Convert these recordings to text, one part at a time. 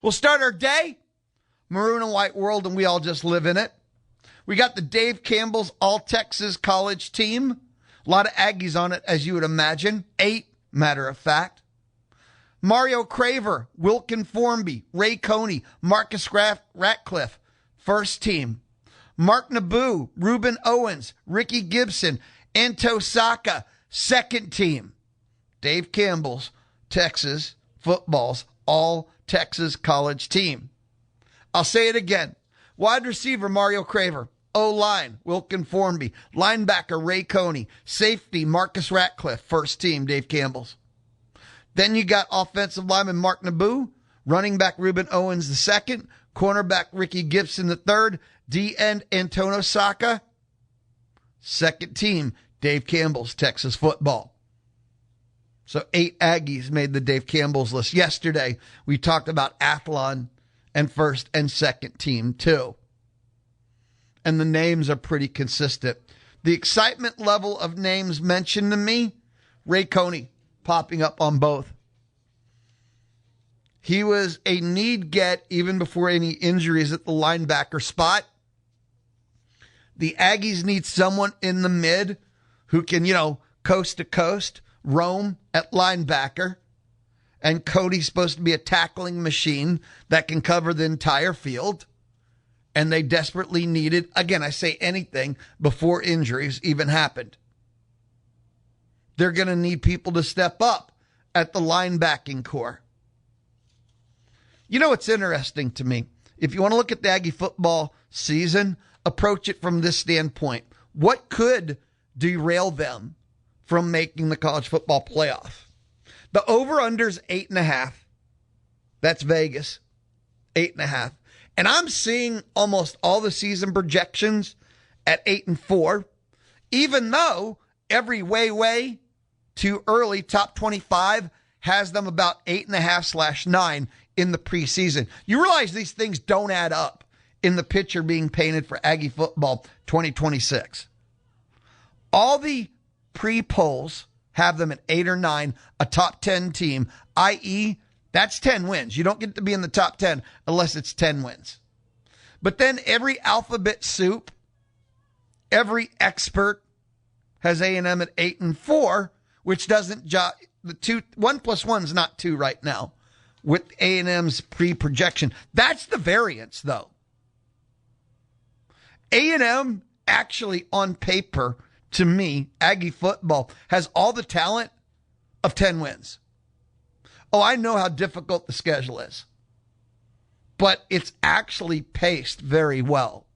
We'll start our day, maroon and white world, and we all just live in it. We got the Dave Campbell's All-Texas College team. A lot of Aggies on it, as you would imagine. 8, matter of fact. Mario Craver, Wilkin Formby, Ray Coney, Marcus Ratcliffe, first team. Mark Naboo, Reuben Owens, Ricky Gibson, Anto Saka, second team. Dave Campbell's Texas football's All-Texas College team. I'll say it again. Wide receiver, Mario Craver. O-line, Wilkin Formby. Linebacker, Ray Coney. Safety, Marcus Ratcliffe. First team, Dave Campbell's. Then you got offensive lineman Mark Naboo. Running back, Reuben Owens the second. Cornerback, Ricky Gibson the third. D-end, Antonio Saka. Second team, Dave Campbell's Texas football. So 8 Aggies made the Dave Campbell's list. Yesterday, we talked about Athlon and first and second team too. And the names are pretty consistent. The excitement level of names mentioned to me, Ray Coney popping up on both. He was a need get even before any injuries at the linebacker spot. The Aggies need someone in the mid who can, coast to coast, roam at linebacker. And Cody's supposed to be a tackling machine that can cover the entire field. And they desperately needed, again, I say anything before injuries even happened. They're going to need people to step up at the linebacking core. You know what's interesting to me? If you want to look at the Aggie football season, approach it from this standpoint. What could derail them from making the college football playoff? The over-under's 8.5. That's Vegas. 8.5. And I'm seeing almost all the season projections at 8-4, even though every way too early top 25 has them about 8.5/9 in the preseason. You realize these things don't add up in the picture being painted for Aggie football 2026. All the pre-polls have them at 8 or 9, a top 10 team, i.e., that's 10 wins. You don't get to be in the top 10 unless it's 10 wins. But then every alphabet soup, every expert has A&M at 8-4, which doesn't the 1 + 1 is not 2 right now with A&M's pre-projection. That's the variance, though. A&M actually on paper, to me, Aggie football has all the talent of 10 wins. Oh, I know how difficult the schedule is, but it's actually paced very well.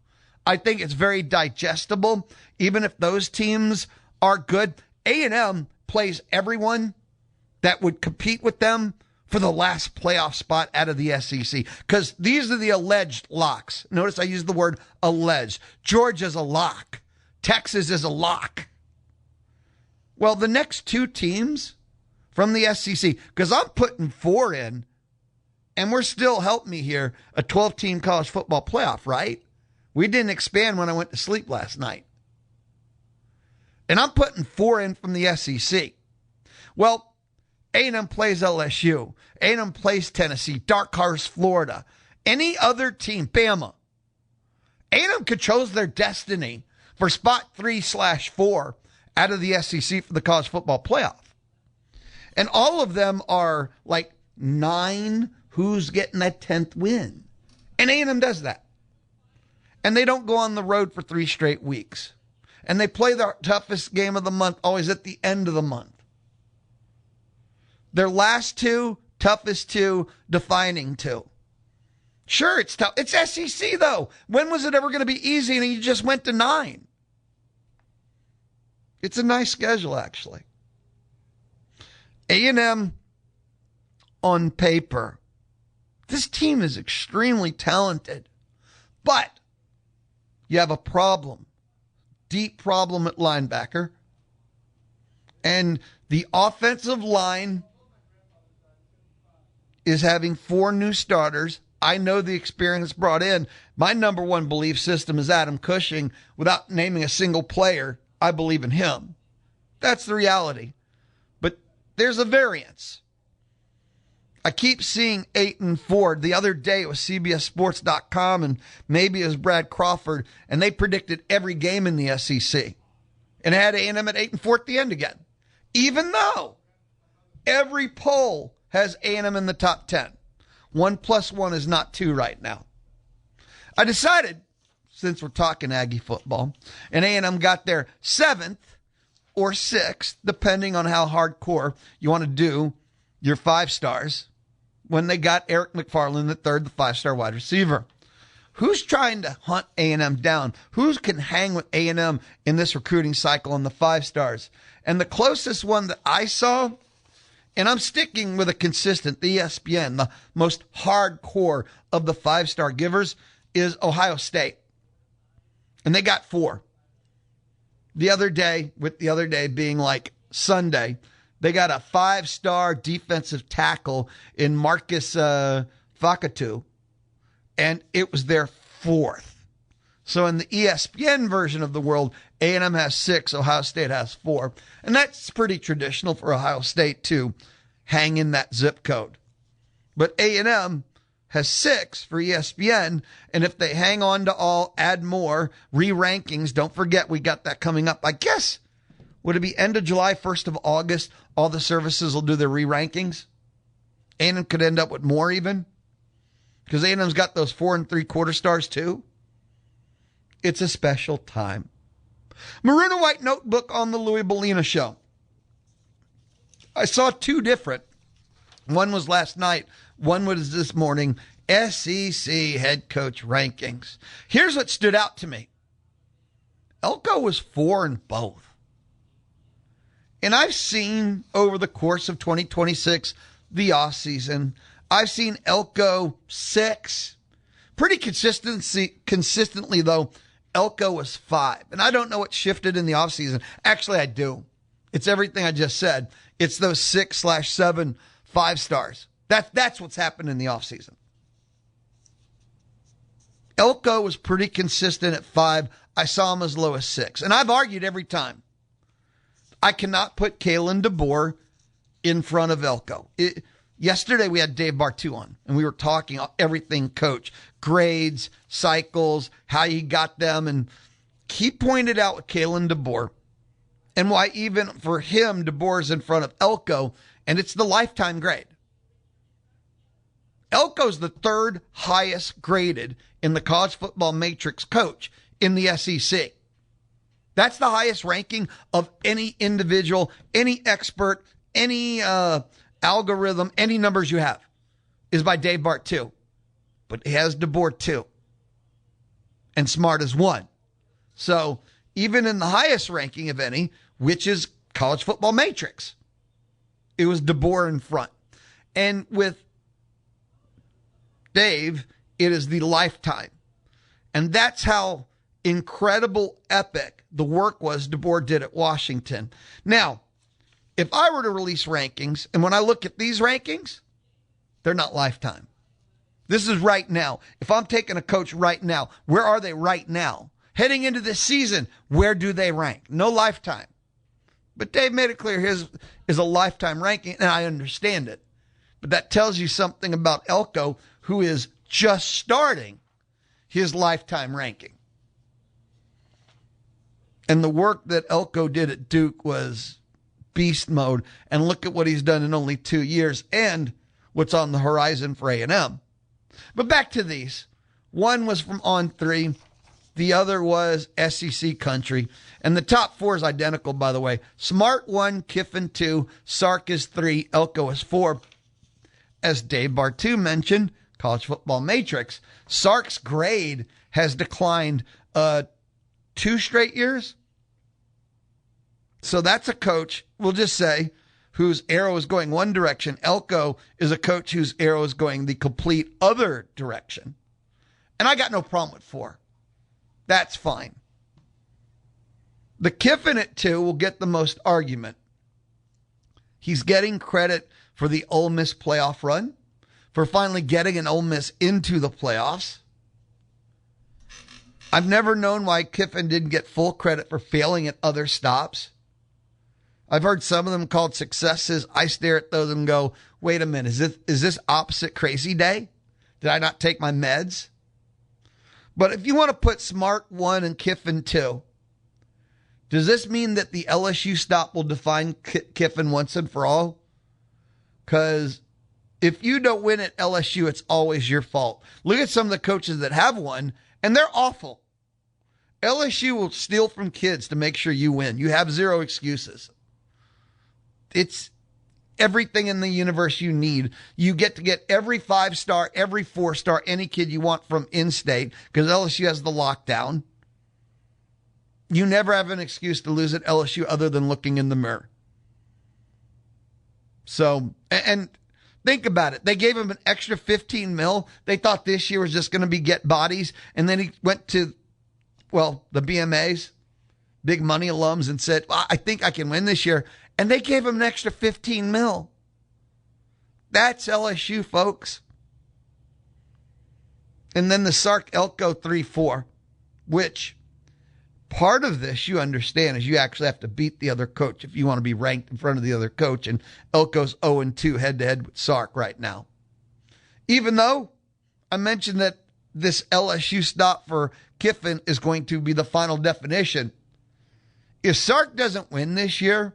I think it's very digestible, even if those teams are good. A&M plays everyone that would compete with them for the last playoff spot out of the SEC, because these are the alleged locks. Notice I use the word alleged. Georgia's a lock. Texas is a lock. Well, the next 2 teams from the SEC, because I'm putting 4 in, and we're still, help me here, a 12-team college football playoff, right? We didn't expand when I went to sleep last night. And I'm putting 4 in from the SEC. Well, A&M plays LSU. A&M plays Tennessee, Dark Horse, Florida. Any other team, Bama. A&M controls their destiny for spot 3/4 out of the SEC for the college football playoff. And all of them are like 9, who's getting that 10th win? And A&M does that. And they don't go on the road for 3 straight weeks. And they play their toughest game of the month always at the end of the month. Their last 2, toughest 2, defining 2. Sure, it's tough. It's SEC, though. When was it ever going to be easy and you just went to 9? It's a nice schedule, actually. A&M on paper, this team is extremely talented, but you have a problem, deep problem at linebacker, and the offensive line is having 4 new starters. I know the experience brought in. My number one belief system is Adam Cushing. Without naming a single player, I believe in him. That's the reality. But there's a variance. I keep seeing 8-4. The other day it was CBSSports.com and maybe it was Brad Crawford, and they predicted every game in the SEC. And it had A&M at 8-4 at the end again. Even though every poll has A&M in the top 10. 1 + 1 is not 2 right now. I decided, since we're talking Aggie football, and A&M got their 7th or 6th, depending on how hardcore you want to do your 5 stars, when they got Eric McFarland, the 3rd, the 5-star wide receiver. Who's trying to hunt A&M down? Who can hang with A&M in this recruiting cycle on the 5 stars? And the closest one that I saw, and I'm sticking with a consistent, the ESPN, the most hardcore of the 5-star givers, is Ohio State. And they got 4. The other day, with the other day being like Sunday, they got a 5-star defensive tackle in Marcus Fakatu, and it was their 4th. So in the ESPN version of the world, A&M has 6, Ohio State has 4. And that's pretty traditional for Ohio State to hang in that zip code. But A&M has 6 for ESPN, and if they hang on to all, add more, re-rankings, don't forget we got that coming up. I guess, would it be end of July, 1st of August, all the services will do their re-rankings? A&M could end up with more even, because A&M's got those 4 3/4 stars too. It's a special time. Maroon and White Notebook on the Louis Bellina Show. I saw 2 different. One was last night. One was this morning. SEC head coach rankings. Here's what stood out to me. Elko was 4 in both. And I've seen over the course of 2026, the offseason, I've seen Elko 6. Pretty consistently, though, Elko was 5. And I don't know what shifted in the offseason. Actually, I do. It's everything I just said. It's those 6/7 5 stars. That's what's happened in the offseason. Elko was pretty consistent at 5. I saw him as low as 6. And I've argued every time. I cannot put Kalen DeBoer in front of Elko. Yesterday we had Dave Bartu on, and we were talking everything coach, grades, cycles, how he got them, and he pointed out with Kalen DeBoer and why even for him, DeBoer is in front of Elko, and it's the lifetime grade. Elko's the 3rd highest graded in the college football matrix coach in the SEC. That's the highest ranking of any individual, any expert, any algorithm, any numbers you have is by Dave Bartu. But he has DeBoer 2. And Smart is 1. So even in the highest ranking of any, which is college football matrix, it was DeBoer in front. And with Dave, it is the lifetime. And that's how incredible, epic the work was DeBoer did at Washington. Now, if I were to release rankings, and when I look at these rankings, they're not lifetime. This is right now. If I'm taking a coach right now, where are they right now? Heading into this season, where do they rank? No lifetime. But Dave made it clear his is a lifetime ranking, and I understand it. But that tells you something about Elko, who is just starting his lifetime ranking. And the work that Elko did at Duke was beast mode. And look at what he's done in only 2 years and what's on the horizon for A&M. But back to these. One was from On3. The other was SEC Country. And the top 4 is identical, by the way. Smart 1, Kiffin 2, Sark is 3, Elko is 4. As Dave Bartu mentioned, college football matrix, Sark's grade has declined 2 straight years. So that's a coach, we'll just say, whose arrow is going one direction. Elko is a coach whose arrow is going the complete other direction. And I got no problem with 4. That's fine. The Kiffin at 2 will get the most argument. He's getting credit for the Ole Miss playoff run, for finally getting an Ole Miss into the playoffs. I've never known why Kiffin didn't get full credit for failing at other stops. I've heard some of them called successes. I stare at those and go, wait a minute, is this opposite crazy day? Did I not take my meds? But if you want to put Smart 1 and Kiffin 2, does this mean that the LSU stop will define Kiffin once and for all? Because if you don't win at LSU, it's always your fault. Look at some of the coaches that have won, and they're awful. LSU will steal from kids to make sure you win. You have zero excuses. It's everything in the universe you need. You get to get every 5-star, every 4-star, any kid you want from in-state because LSU has the lockdown. You never have an excuse to lose at LSU other than looking in the mirror. So, and think about it. They gave him an extra $15 million. They thought this year was just going to be get bodies. And then he went to, the BMAs, big money alums, and said, I think I can win this year. And they gave him an extra $15 million. That's LSU, folks. And then the Sark Elko 3-4, which part of this you understand is you actually have to beat the other coach if you want to be ranked in front of the other coach. And Elko's 0-2 head-to-head with Sark right now. Even though I mentioned that this LSU stop for Kiffin is going to be the final definition. If Sark doesn't win this year,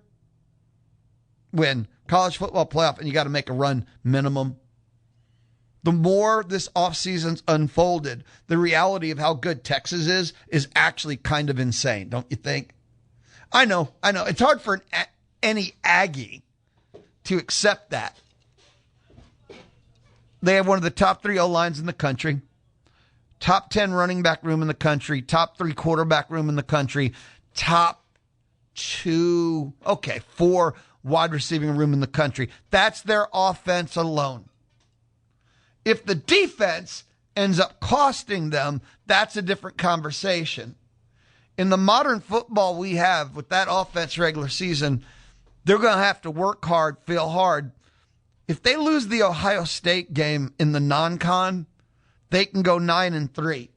win college football playoff, and you got to make a run minimum, the more this offseason's unfolded, the reality of how good Texas is actually kind of insane, don't you think? I know. It's hard for any Aggie to accept that. They have one of the top 3 O-lines in the country, top 10 running back room in the country, top 3 quarterback room in the country, top 4 wide receiving room in the country. That's their offense alone. If the defense ends up costing them, that's a different conversation. In the modern football we have with that offense regular season, they're going to have to work hard, feel hard. If they lose the Ohio State game in the non-con, they can go 9-3.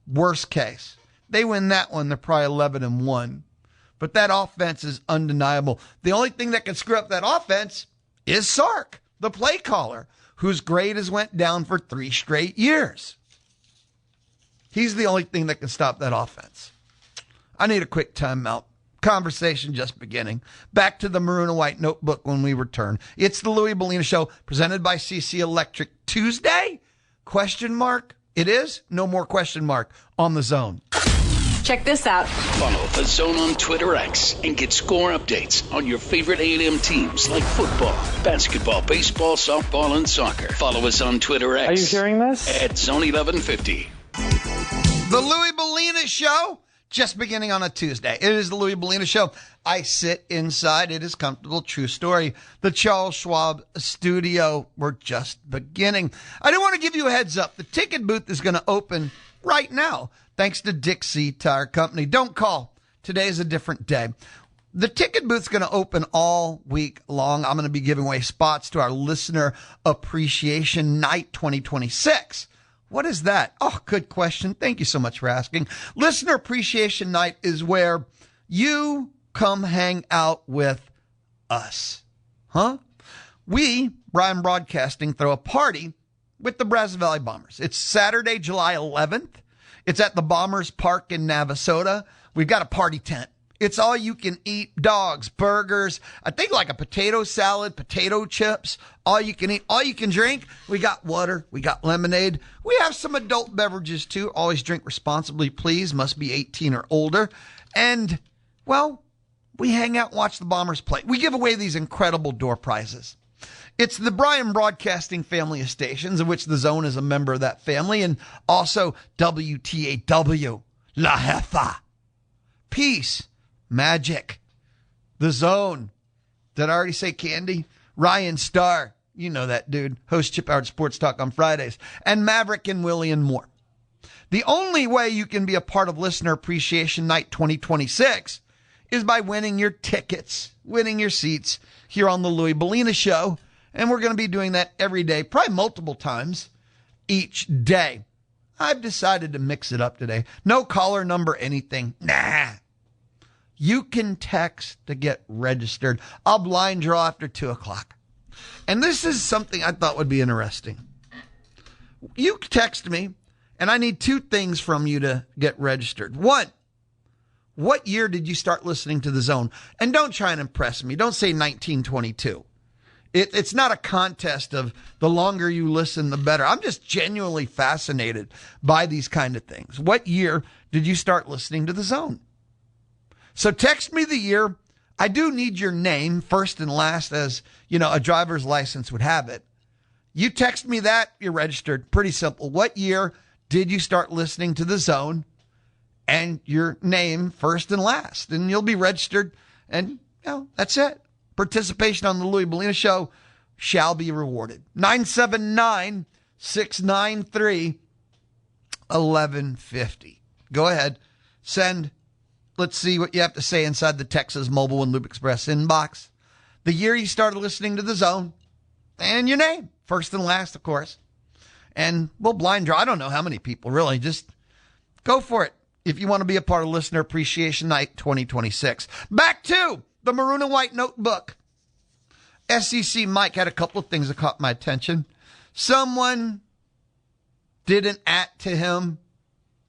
Worst case. They win that one, they're probably 11-1. But that offense is undeniable. The only thing that can screw up that offense is Sark, the play caller, whose grade has went down for 3 straight years. He's the only thing that can stop that offense. I need a quick timeout. Conversation just beginning. Back to the maroon and white notebook when we return. It's the Louis Bellina Show, presented by CC Electric. Tuesday? Question mark? It is? No more question mark on the Zone. Check this out. Follow The Zone on Twitter X and get score updates on your favorite A&M teams like football, basketball, baseball, softball, and soccer. Follow us on Twitter X. Are you hearing this? At Zone1150. The Louis Bellina Show, just beginning on a Tuesday. It is the Louis Bellina Show. I sit inside. It is comfortable. True story. The Charles Schwab studio. We're just beginning. I do want to give you a heads up. The ticket booth is going to open right now, thanks to Dixie Tire Company. Don't call. Today is a different day. The ticket booth's going to open all week long. I'm going to be giving away spots to our Listener Appreciation Night 2026. What is that? Oh, good question. Thank you so much for asking. Listener Appreciation Night is where you come hang out with us. Huh? We, Brian Broadcasting, throw a party with the Brazos Valley Bombers. It's Saturday, July 11th. It's at the Bombers Park in Navasota. We've got a party tent. It's all you can eat, dogs, burgers, I think like a potato salad, potato chips, all you can eat, all you can drink. We got water, we got lemonade. We have some adult beverages too. Always drink responsibly, please. Must be 18 or older. And, well, we hang out and watch the Bombers play. We give away these incredible door prizes. It's the Brian Broadcasting family of stations, of which the Zone is a member of that family, and also WTAW, La Jefa, Peace, Magic, the Zone. Did I already say Candy? Ryan Starr, you know that dude, host Chip Howard Sports Talk on Fridays, and Maverick and Willie and more. The only way you can be a part of Listener Appreciation Night 2026 is by winning your tickets, winning your seats here on the Louis Bellina Show. And we're going to be doing that every day, probably multiple times each day. I've decided to mix it up today. No caller number, anything. Nah. You can text to get registered. I'll blind draw after 2 o'clock. And this is something I thought would be interesting. You text me, and I need 2 things from you to get registered. 1, what year did you start listening to The Zone? And don't try and impress me. Don't say 1922. It's not a contest of the longer you listen, the better. I'm just genuinely fascinated by these kind of things. What year did you start listening to The Zone? So text me the year. I do need your name first and last, as a driver's license would have it. You text me that, you're registered. Pretty simple. What year did you start listening to The Zone? And your name first and last. And you'll be registered. And, that's it. Participation on the Louis Bellina Show shall be rewarded. 979-693-1150. Go ahead. Send. Let's see what you have to say inside the Texas Mobile and Loop Express inbox. The year you started listening to The Zone. And your name. First and last, of course. And we'll blind draw. I don't know how many people, really. Just go for it if you want to be a part of Listener Appreciation Night 2026. Back to the Maroon and White Notebook. SEC Mike had a couple of things that caught my attention. Someone did an @ to him,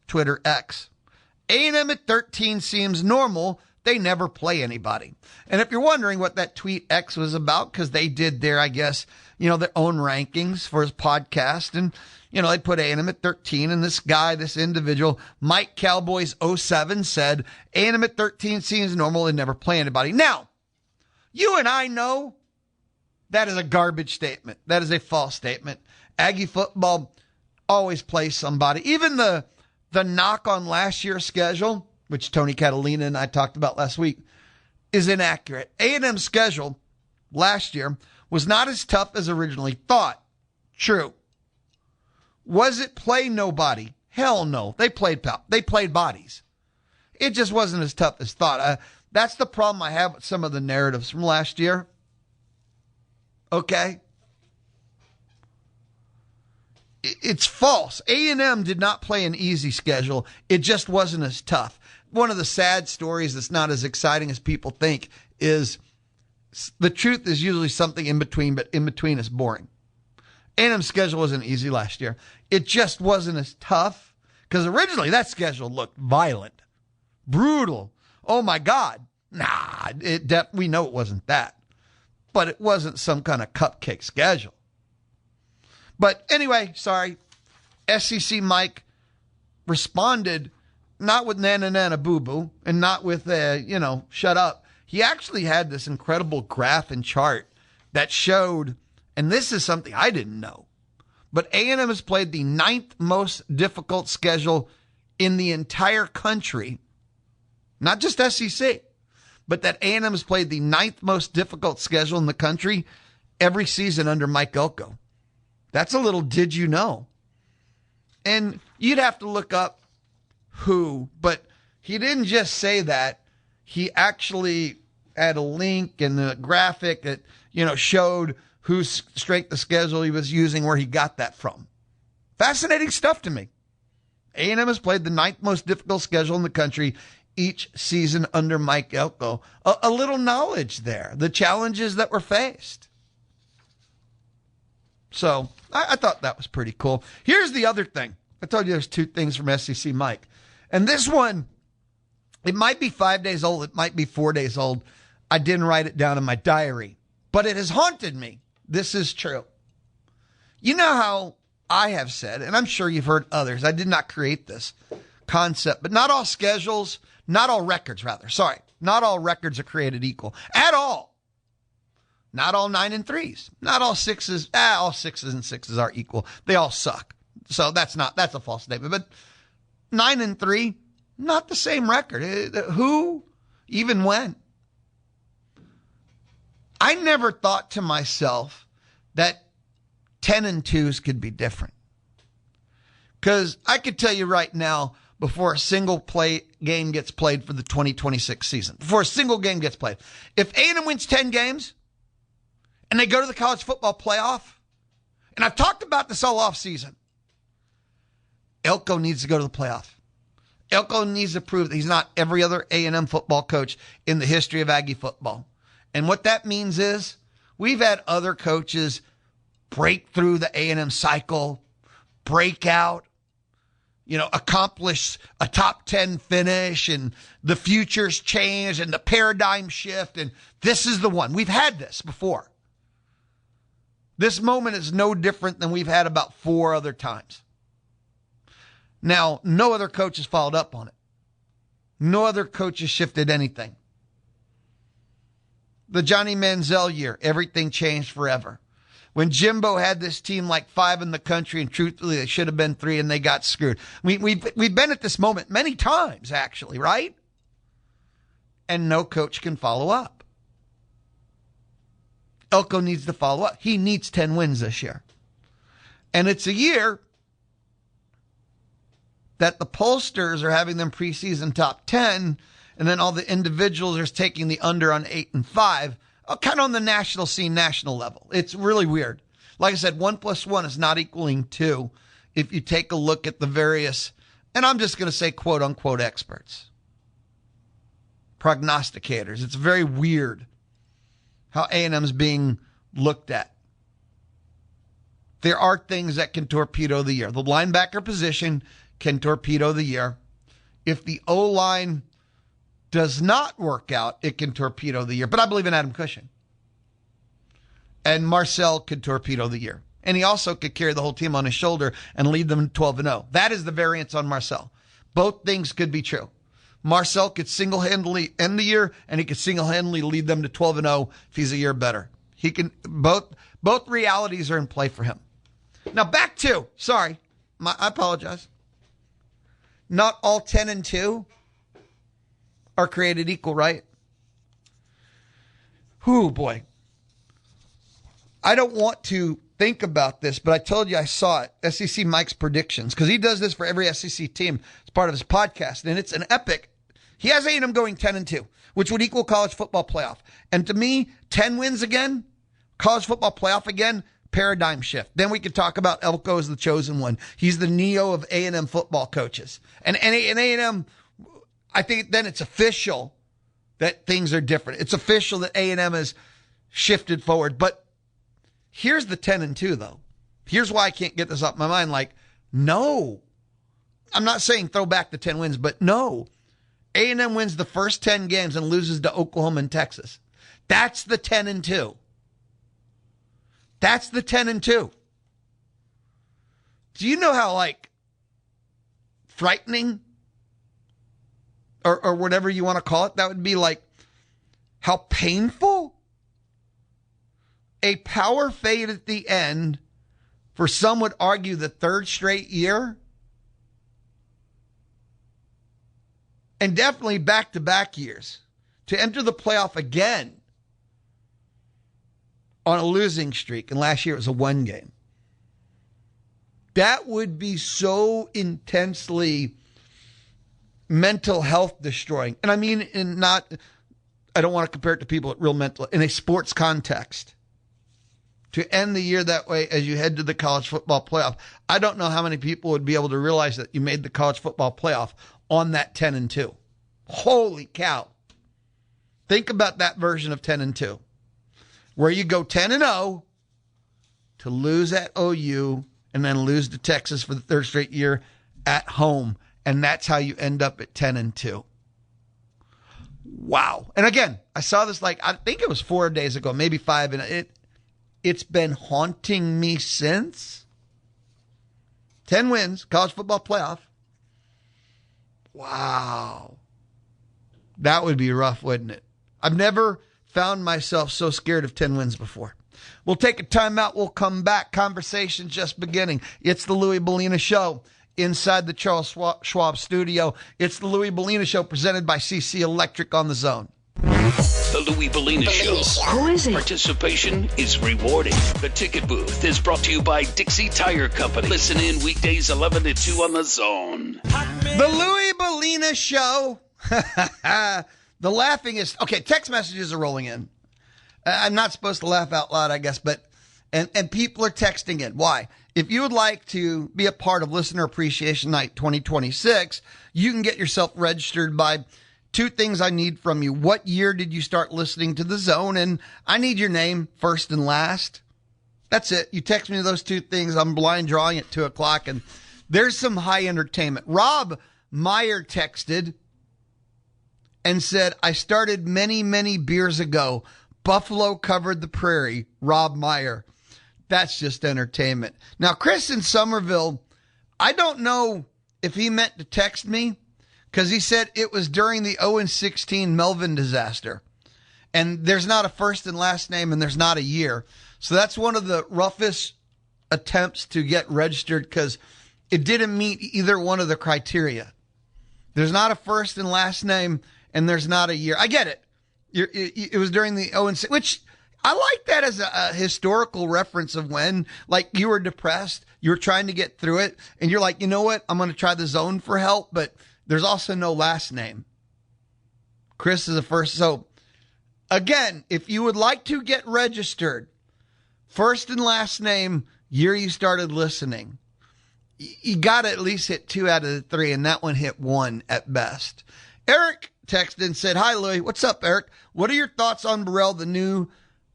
Twitter X. A&M at 13 seems normal. They never play anybody. And if you're wondering what that tweet X was about, because they did their, I guess, their own rankings for his podcast. And, they put A&M at 13. And this guy, this individual, Mike Cowboys 07 said, A&M at 13 seems normal. They never play anybody. Now, you and I know that is a garbage statement. That is a false statement. Aggie football always plays somebody. Even the knock on last year's schedule, which Tony Catalina and I talked about last week, is inaccurate. A&M's schedule last year was not as tough as originally thought. True. Was it play nobody? Hell no. They played bodies. It just wasn't as tough as thought. That's the problem I have with some of the narratives from last year. Okay? It's false. A&M did not play an easy schedule. It just wasn't as tough. One of the sad stories that's not as exciting as people think is the truth is usually something in between, but in between is boring. A&M's schedule wasn't easy last year. It just wasn't as tough because originally that schedule looked violent, brutal. Oh my God. We know it wasn't that, but it wasn't some kind of cupcake schedule. But anyway, sorry, SEC Mike responded not with nana boo-boo and not with, shut up. He actually had this incredible graph and chart that showed, and this is something I didn't know, but A&M has played the 9th most difficult schedule in the entire country, not just SEC, but that A&M has played the 9th most difficult schedule in the country every season under Mike Elko. That's a little did you know. And you'd have to look up who, but he didn't just say that. He actually had a link and a graphic that, showed whose strength of schedule he was using, where he got that from. Fascinating stuff to me. A&M has played the 9th most difficult schedule in the country each season under Mike Elko. A little knowledge there, the challenges that were faced. So I thought that was pretty cool. Here's the other thing. I told you there's 2 things from SEC Mike. And this one, it might be 5 days old. It might be 4 days old. I didn't write it down in my diary, but it has haunted me. This is true. You know how I have said, and I'm sure you've heard others, I did not create this concept, but not all records are created equal at all. Not all 9 and 3s. Not all 6s. All 6s and 6s are equal. They all suck. So that's a false statement. But 9 and 3, not the same record. Who? Even when? I never thought to myself that 10 and 2s could be different. Because I could tell you right now, before a single game gets played for the 2026 season, before a single game gets played, if A&M wins 10 games, and they go to the college football playoff, and I've talked about this all off season, Elko needs to go to the playoff. Elko needs to prove that he's not every other A&M football coach in the history of Aggie football. And what that means is we've had other coaches break through the A&M cycle, break out, accomplish a top 10 finish, and the futures change and the paradigm shift. And this is the one. We've had this before. This moment is no different than we've had about 4 other times. Now, no other coach has followed up on it. No other coach has shifted anything. The Johnny Manziel year, everything changed forever. When Jimbo had this team like 5 in the country, and truthfully, they should have been 3, and they got screwed. We've been at this moment many times, actually, right? And no coach can follow up. Elko needs to follow up. He needs 10 wins this year. And it's a year that the pollsters are having them preseason top 10, and then all the individuals are taking the under on 8 and 5, kind of on the national scene, national level. It's really weird. Like I said, 1 + 1 is not equaling 2 if you take a look at the various, and I'm just going to say quote unquote experts, prognosticators. It's very weird how A&M is being looked at. There are things that can torpedo the year. The linebacker position can torpedo the year. If the O-line does not work out, it can torpedo the year. But I believe in Adam Cushing. And Marcel could torpedo the year. And he also could carry the whole team on his shoulder and lead them 12-0. That is the variance on Marcel. Both things could be true. Marcel could single-handedly end the year, and he could single-handedly lead them to 12-0 if he's a year better. He can both realities are in play for him. Now back to, I apologize. Not all 10-2 are created equal, right? Whew, boy. I don't want to think about this, but I told you I saw it. SEC Mike's predictions, because he does this for every SEC team as part of his podcast, and it's an epic. He has A&M going 10-2, which would equal college football playoff. And to me, 10 wins again, college football playoff again, paradigm shift. Then we could talk about Elko as the chosen one. He's the Neo of A&M football coaches. And A&M, I think then it's official that things are different. It's official that A&M has shifted forward. But here's the 10-2, though. Here's why I can't get this off my mind. No. I'm not saying throw back the 10 wins, but no. A&M wins the first 10 games and loses to Oklahoma and Texas. That's the 10-2. That's the 10-2. Do you know how, frightening or whatever you want to call it, that would be how painful a power fade at the end for some would argue the 3rd straight year, and definitely back-to-back years, to enter the playoff again on a losing streak. And last year it was a 1 game. That would be so intensely mental health destroying. And I mean, I don't want to compare it to people at real mental, in a sports context. To end the year that way as you head to the college football playoff. I don't know how many people would be able to realize that you made the college football playoff on that 10-2. Holy cow. Think about that version of 10-2, where you go 10-0 to lose at OU and then lose to Texas for the 3rd straight year at home. And that's how you end up at 10-2. Wow. And again, I saw this I think it was 4 days ago, maybe 5, and it's been haunting me since. 10 wins, college football playoff. Wow. That would be rough, wouldn't it? I've never found myself so scared of 10 wins before. We'll take a timeout. We'll come back. Conversation just beginning. It's the Louis Bellina Show inside the Charles Schwab studio. It's the Louis Bellina Show presented by CC Electric on the Zone. The Louis Bellina Show. Who is it? Participation is rewarding. The Ticket Booth is brought to you by Dixie Tire Company. Listen in weekdays 11 to 2 on the Zone. The Louis Bellina Show. The laughing is... Okay, text messages are rolling in. I'm not supposed to laugh out loud, I guess, but... And people are texting in. Why? if you would like to be a part of Listener Appreciation Night 2026, you can get yourself registered by two things I need from you. What year did you start listening to The Zone? And I need your name first and last. That's it. You text me those two things. I'm blind drawing at 2 o'clock, and there's some high entertainment. Rob Meyer texted and said, I started many, many beers ago. Buffalo covered the prairie. Rob Meyer. That's just entertainment. Now, Chris in Somerville, I don't know if he meant to text me because he said it was during the 0-16 Melvin disaster. And there's not a first and last name and there's not a year. So that's one of the roughest attempts to get registered because it didn't meet either one of the criteria. There's not a first and last name and there's not a year. I get it. It was during the 0-6, which I like that as a historical reference of when, like, you were depressed, you were trying to get through it, and you're like, you know what, I'm going to try The Zone for help, but there's also no last name. Chris is the first. So, again, if you would like to get registered, first and last name, year you started listening, you got to at least hit 2 out of the 3, and that one hit 1 at best. Eric texted and said, hi, Louie. What's up, Eric? What are your thoughts on Burrell, the new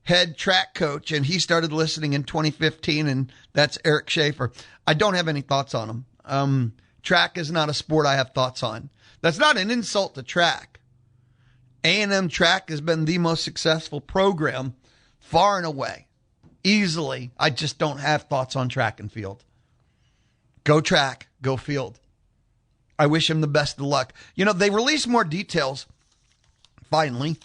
head track coach? And he started listening in 2015, and that's Eric Schaefer. I don't have any thoughts on him. Track is not a sport I have thoughts on. That's not an insult to track. A&M track has been the most successful program far and away. Easily. I just don't have thoughts on track and field. Go track, go field. I wish him the best of luck. You know, they released more details, finally,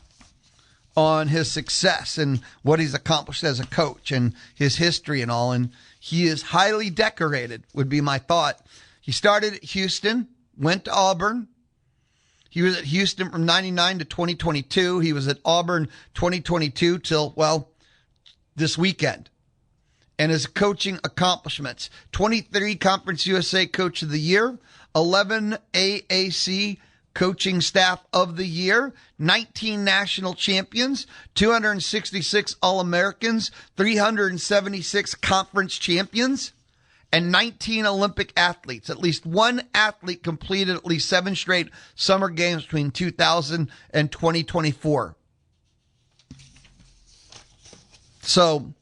on his success and what he's accomplished as a coach and his history and all. And he is highly decorated, would be my thought. He started at Houston, went to Auburn. He was at Houston from 99 to 2022. He was at Auburn 2022 till, well, this weekend. And his coaching accomplishments: 23 Conference USA Coach of the Year, 11 AAC Coaching Staff of the Year, 19 National Champions, 266 All-Americans, 376 Conference Champions, and 19 Olympic athletes. At least one athlete completed at least 7 straight summer games between 2000 and 2024. So,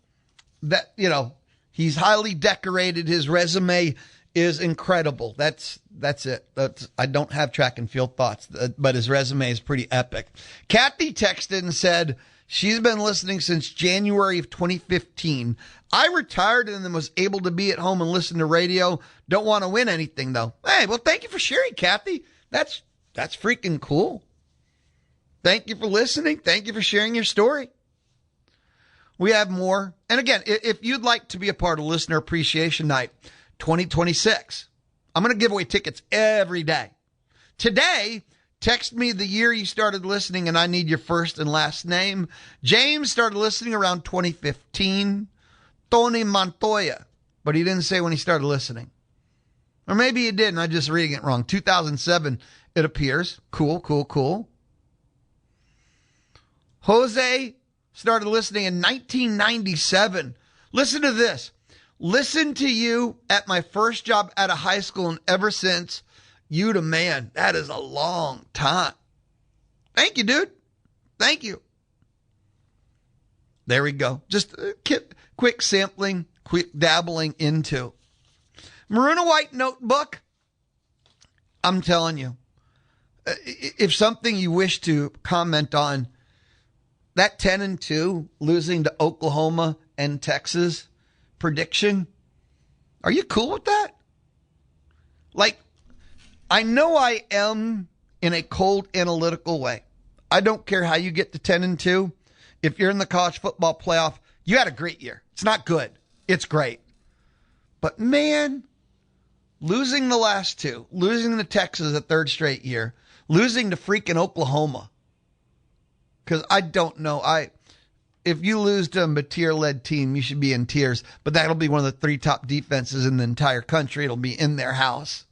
that, you know, he's highly decorated. His resume is incredible. That's it. I don't have track and field thoughts, but his resume is pretty epic. Kathy texted and said she's been listening since January of 2015. I retired and then was able to be at home and listen to radio. Don't want to win anything, though. Hey, well, thank you for sharing, Kathy. That's freaking cool. Thank you for listening. Thank you for sharing your story. We have more. And again, if you'd like to be a part of Listener Appreciation Night 2026, I'm going to give away tickets every day. Today, text me the year you started listening, and I need your first and last name. James started listening around 2015. Tony Montoya, but he didn't say when he started listening. Or maybe he did, and I'm just reading it wrong. 2007, it appears. Cool. Jose started listening in 1997. Listen to this. Listen to you at my first job out of high school, and ever since, you the man. That is a long time. Thank you, dude. Thank you. There we go. Just a quick sampling, quick dabbling into. Maroon and White notebook. I'm telling you, if something you wish to comment on, that 10-2 losing to Oklahoma and Texas prediction, are you cool with that? Like, I know I am in a cold analytical way. I don't care how you get to 10-2. If you're in the college football playoff, you had a great year. It's not good. It's great. But man, losing the last two, losing to Texas a third straight year, losing to freaking Oklahoma. Because I don't know. If you lose to a Mateer-led team, you should be in tears. But that'll be one of the 3 top defenses in the entire country. It'll be in their house.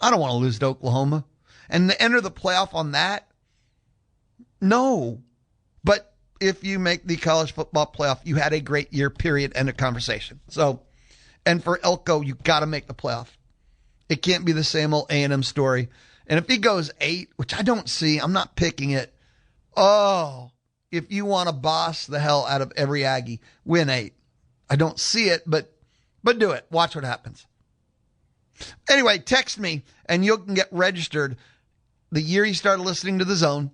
I don't want to lose to Oklahoma. And to enter the playoff on that? No. But if you make the college football playoff, you had a great year, period, end of conversation. So, And for Elko, you got to make the playoff. It can't be the same old A&M story. And if he goes 8, which I don't see, I'm not picking it. Oh, if you want to boss the hell out of every Aggie, win 8. I don't see it, but do it. Watch what happens. Anyway, text me and you can get registered the year you started listening to The Zone.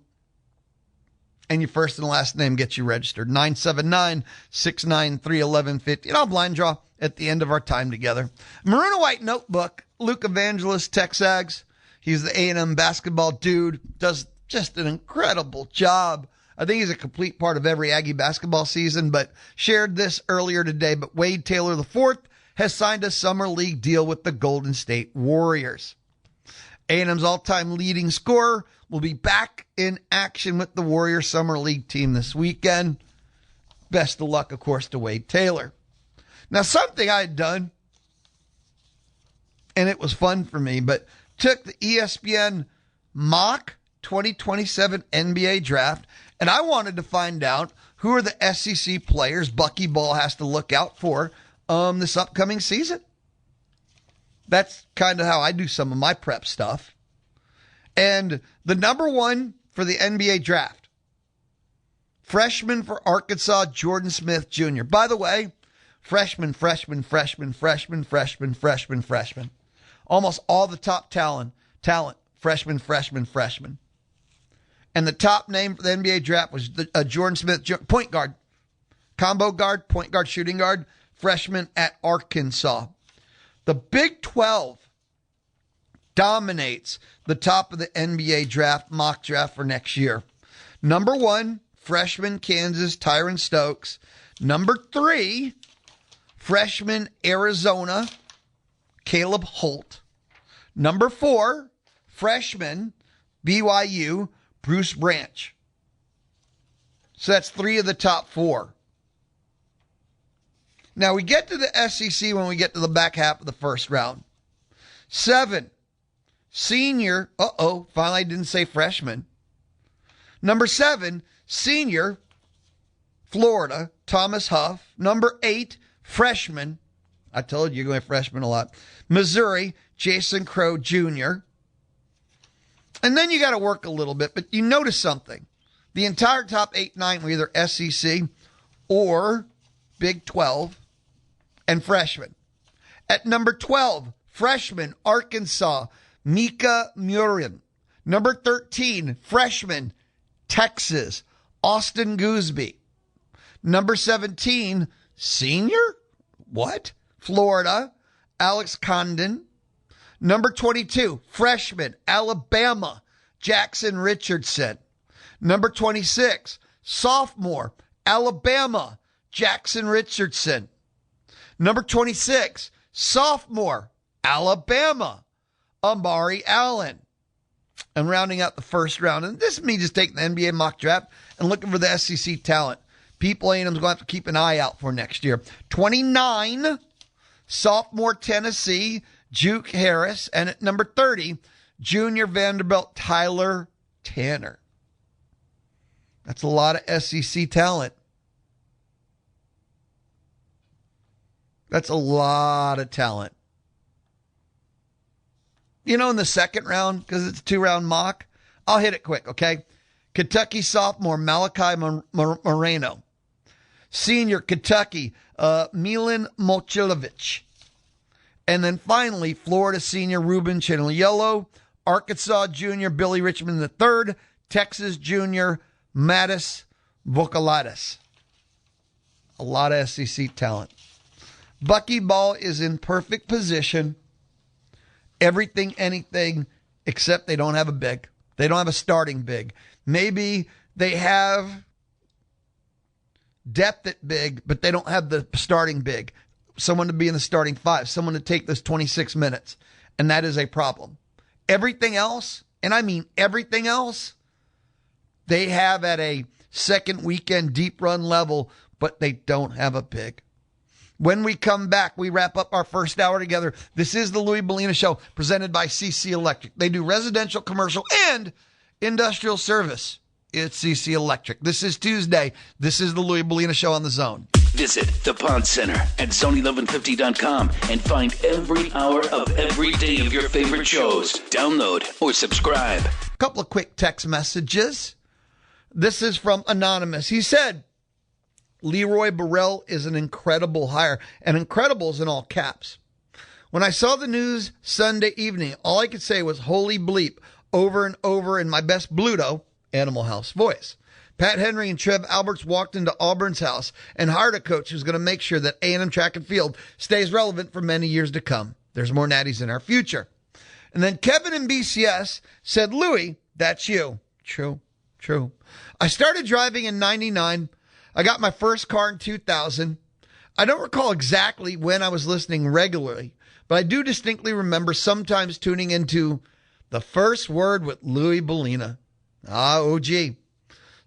And your first and last name gets you registered. 979-693-1150. And I'll blind draw at the end of our time together. Maroon and White Notebook, Luke Evangelist, Texags. He's the A&M basketball dude. Does just an incredible job. I think he's a complete part of every Aggie basketball season, but shared this earlier today. But Wade Taylor IV has signed a summer league deal with the Golden State Warriors. A&M's all-time leading scorer will be back in action with the Warrior Summer League team this weekend. Best of luck, of course, to Wade Taylor. Now, something I had done, and it was fun for me, but took the ESPN mock 2027 NBA draft, and I wanted to find out who are the SEC players Bucky Ball has to look out for this upcoming season. That's kind of how I do some of my prep stuff. And the number one for the NBA draft, freshman for Arkansas, Jordan Smith Jr. By the way, freshman. Almost all the top talent, freshman. And the top name for the NBA draft was Jordan Smith, point guard, combo guard, point guard, shooting guard, freshman at Arkansas. The Big 12 dominates the top of the NBA draft, mock draft for next year. Number 1, freshman Kansas, Tyron Stokes. Number 3, freshman Arizona, Caleb Holt. Number 4, freshman BYU, Bruce Branch. So that's 3 of the top 4. Now we get to the SEC when we get to the back half of the first round. 7, senior, finally I didn't say freshman. Number 7, senior, Florida, Thomas Huff. Number 8, freshman, I told you you're going freshman a lot, Missouri, Jason Crow Jr. And then you got to work a little bit, but you notice something. The entire top 8, 9 were either SEC or Big 12 and freshman. At number 12, freshman, Arkansas, Mika Murin. Number 13, freshman, Texas, Austin Gooseby. Number 17, senior? What? Florida, Alex Condon. Number 22, freshman, Alabama, Jackson Richardson. Number 26, sophomore, Alabama, Jackson Richardson. Number 26, sophomore, Alabama, Amari Allen. And rounding out the first round, and this is me just taking the NBA mock draft and looking for the SEC talent. People A&M's going to have to keep an eye out for next year. 29, sophomore Tennessee, Juke Harris. And at number 30, junior Vanderbilt, Tyler Tanner. That's a lot of SEC talent. That's a lot of talent. You know, in the second round, because it's a 2-round mock, I'll hit it quick, okay? Kentucky sophomore, Malachi Moreno. Senior, Kentucky, Milan Mochilovich. And then finally, Florida senior, Ruben Chiniello. Arkansas junior, Billy Richmond III. Texas junior, Mattis Vokalaitis. A lot of SEC talent. Bucky Ball is in perfect position. Everything, anything, except they don't have a big. They don't have a starting big. Maybe they have depth at big, but they don't have the starting big. Someone to be in the starting 5, someone to take those 26 minutes. And that is a problem. Everything else, and I mean everything else, they have at a second weekend deep run level, but they don't have a big. When we come back, we wrap up our first hour together. This is the Louis Bellina Show, presented by CC Electric. They do residential, commercial, and industrial service. It's CC Electric. This is Tuesday. This is the Louis Bellina Show on The Zone. Visit the Pod Center at zone1150.com and find every hour of every day of your favorite shows. Download or subscribe. A couple of quick text messages. This is from Anonymous. He said, Leroy Burrell is an incredible hire, and incredible is in all caps. When I saw the news Sunday evening, all I could say was holy bleep over and over in my best Bluto, Animal House voice. Pat Henry and Trev Alberts walked into Auburn's house and hired a coach who's going to make sure that A&M track and field stays relevant for many years to come. There's more natties in our future. And then Kevin in BCS said, Louie, that's you. True. I started driving in 99. I got my first car in 2000. I don't recall exactly when I was listening regularly, but I do distinctly remember sometimes tuning into The First Word with Louie Bellina. OG.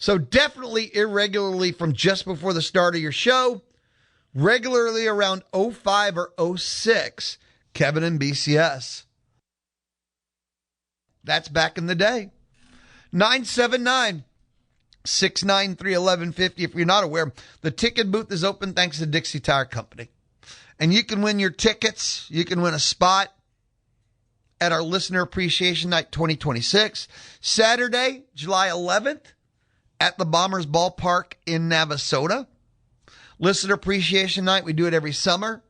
So definitely irregularly from just before the start of your show, regularly around 05 or 06, Kevin in BCS. That's back in the day. 979-693-1150. If you're not aware, the ticket booth is open thanks to Dixie Tire Company. And you can win your tickets. You can win a spot at our Listener Appreciation Night 2026, Saturday, July 11th, at the Bombers Ballpark in Navasota. Listener Appreciation Night, we do it every summer.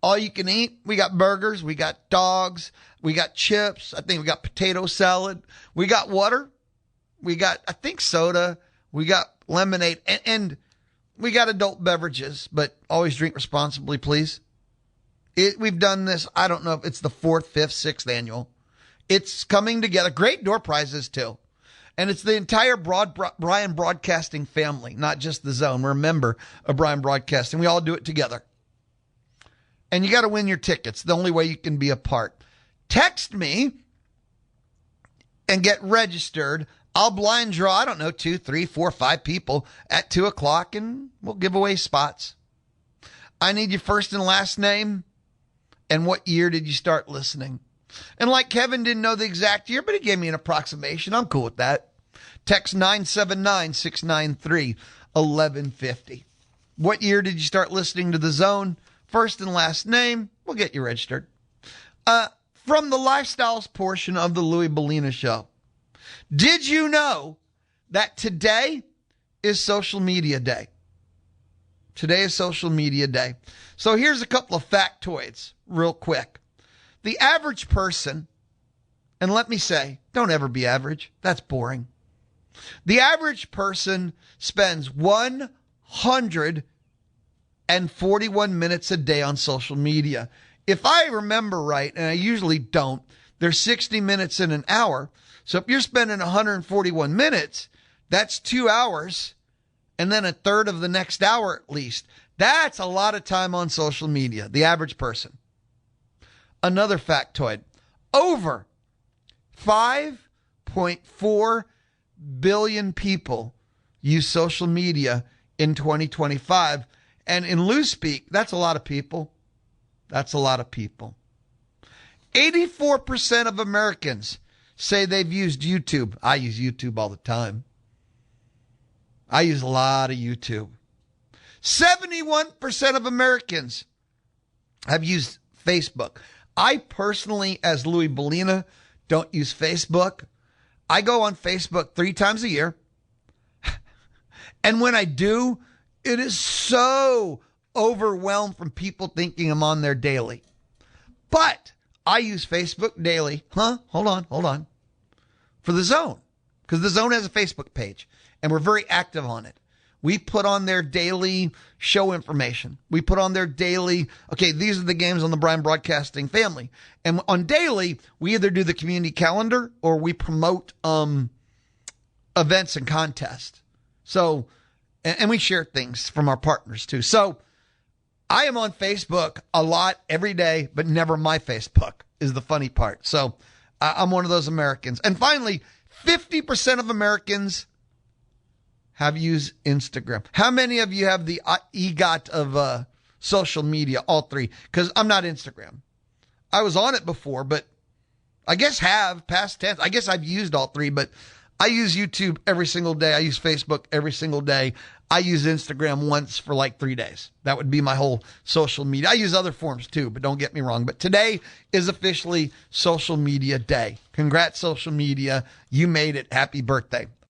All you can eat. We got burgers. We got dogs. We got chips. I think we got potato salad. We got water. We got, I think, soda. We got lemonade. And we got adult beverages, but always drink responsibly, please. We've done this, I don't know if it's the 4th, 5th, 6th annual. It's coming together. Great door prizes, too. And it's the entire Brian Broadcasting family, not just the Zone. We're a member of Brian Broadcasting. We all do it together. And you got to win your tickets. The only way you can be a part. Text me and get registered. I'll blind draw, I don't know, 2, 3, 4, 5 people at 2 o'clock, and we'll give away spots. I need your first and last name and what year did you start listening. And like Kevin didn't know the exact year, but he gave me an approximation. I'm cool with that. Text 979-693-1150. What year did you start listening to The Zone? First and last name. We'll get you registered. From the lifestyles portion of the Louie Bellina Show. Did you know that today is social media day? Today is social media day. So here's a couple of factoids real quick. The average person, and let me say, don't ever be average. That's boring. The average person spends 141 minutes a day on social media. If I remember right, and I usually don't, there's 60 minutes in an hour. So if you're spending 141 minutes, that's 2 hours, and then a third of the next hour at least. That's a lot of time on social media, the average person. Another factoid, over 5.4 billion people use social media in 2025. And in loose speak, that's a lot of people. That's a lot of people. 84% of Americans say they've used YouTube. I use YouTube all the time. I use a lot of YouTube. 71% of Americans have used Facebook. I personally, as Louie Bellina, don't use Facebook. I go on Facebook 3 times a year. And when I do, it is so overwhelmed from people thinking I'm on there daily. But I use Facebook daily. Hold on. For the Zone. Because the Zone has a Facebook page. And we're very active on it. We put on their daily show information. We put on their daily, okay, these are the games on the Brian Broadcasting family. And on daily, we either do the community calendar or we promote events and contests. So, and we share things from our partners too. So I am on Facebook a lot every day, but never my Facebook is the funny part. So I'm one of those Americans. And finally, 50% of Americans have used Instagram. How many of you have the EGOT of social media? All 3. Because I'm not Instagram. I was on it before, but I guess past tense. I guess I've used all 3, but I use YouTube every single day. I use Facebook every single day. I use Instagram once for like 3 days. That would be my whole social media. I use other forms too, but don't get me wrong. But today is officially social media day. Congrats, social media. You made it. Happy birthday.